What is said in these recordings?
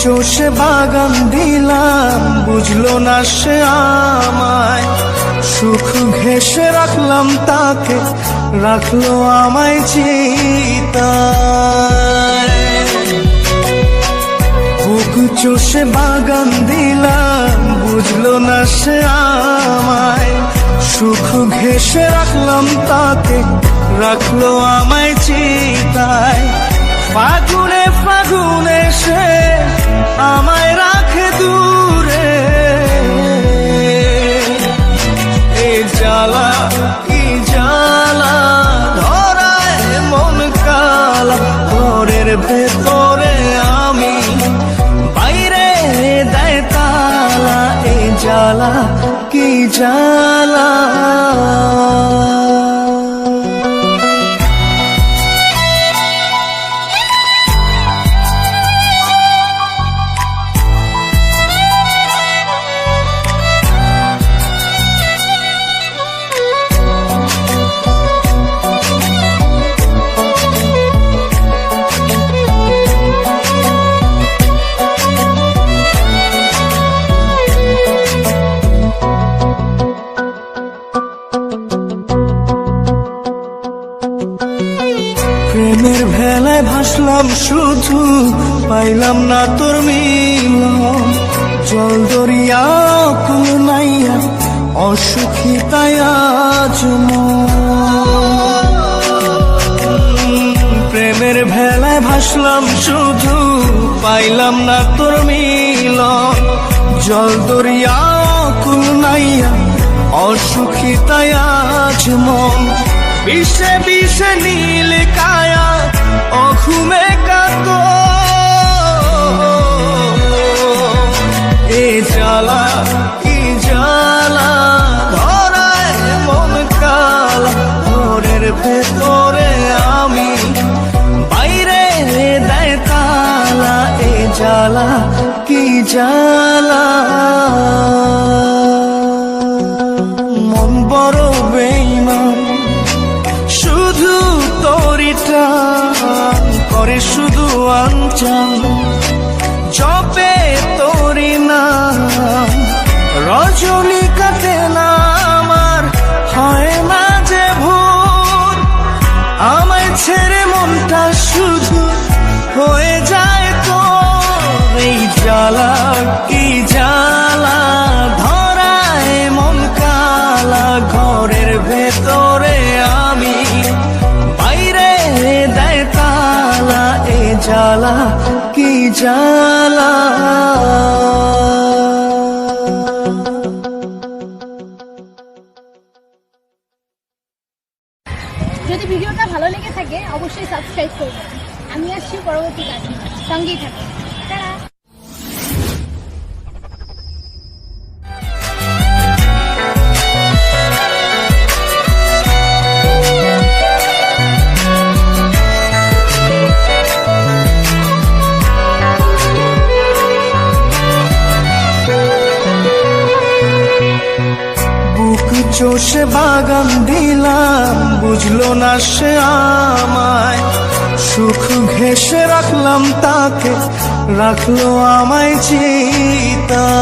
চষে বাগান দিলাম, বুঝলো না সে আমায়। সুখ ঘেঁষে রাখলাম তাকে, রাখলো আমায় চিতায়। বুক চষে বাগান দিলাম, বুঝলো না সে আমায়। সুখ ঘেঁষে রাখলাম তাকে, রাখলো আমায় চিতায়। ফাগুনে ফাগুনে সে আমায় রাখে দূরে, এ জ্বালা কি জ্বালা, ধরায় মন কালা। ঘরের ভেতরে আমি, বাইরে দেয় তালা, এ জ্বালা কি জ্বালা। প্রেমের ভেলায় ভাসলাম শুধু, পাইলাম না তোর মিলন। জল দরিয়া কুল নাইয়া, অসুখী তাই আজ মন। প্রেমের ভেলায় ভাসলাম শুধু, পাইলাম না তোর মিলন। জল দরিয়া কুল নাইয়া, অসুখী তাই আজ মন। বিষে বিষে নীল কায়া, অঘুমে কাত, এ জ্বালা কি জ্বালা, ধরায় মন কালা। ঘরের ভেতরে আমি, বাইরে দেয় তালা, এ জ্বালা কি জ্বালা। মন বড় বেঈমান, শুধু তোরি টান করে, শুধু আনচান জপে তোরি নাম। রজনী কাটে না আমার, হয় না যে ভোর। আমায় ছেড়ে মনটা শুধু হয়ে যায় তোর, এই জ্বালা কি জ্বালা, ধরায় মন কালা। ঘরের ভেতরে আমি, বাইরে দেয় তালা, এ জ্বালা কি জ্বালা। যদি ভিডিওটা ভালো লেগে থাকে অবশ্যই সাবস্ক্রাইব করবেন। আমি আসছি পরবর্তী কাজে, সঙ্গেই থাকুন। টাটা। চষে বাগান দিলাম, বুঝলো না সে আমায়। সুখ ঘেঁষে রাখলাম তাকে, রাখলো আমায় চিতায়।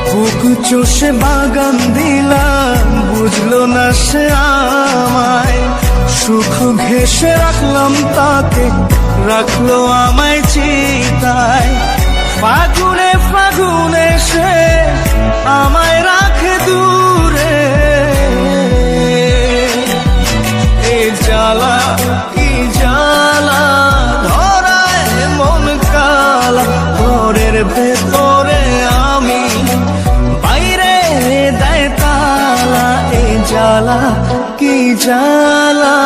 বুক চষে বাগান দিলাম, বুঝলো না সে আমায়। সুখ ঘেঁষে রাখলাম তাকে, রাখলো আমায় চিতায়। ফাগুনে ফাগুনে সে আমায় রাখে দূরে, এ জ্বালা কি জ্বালা, ধরায় মন কালা। ঘরের ভেতরে আমি, বাইরে দেয় তালা, এ জ্বালা কি জ্বালা।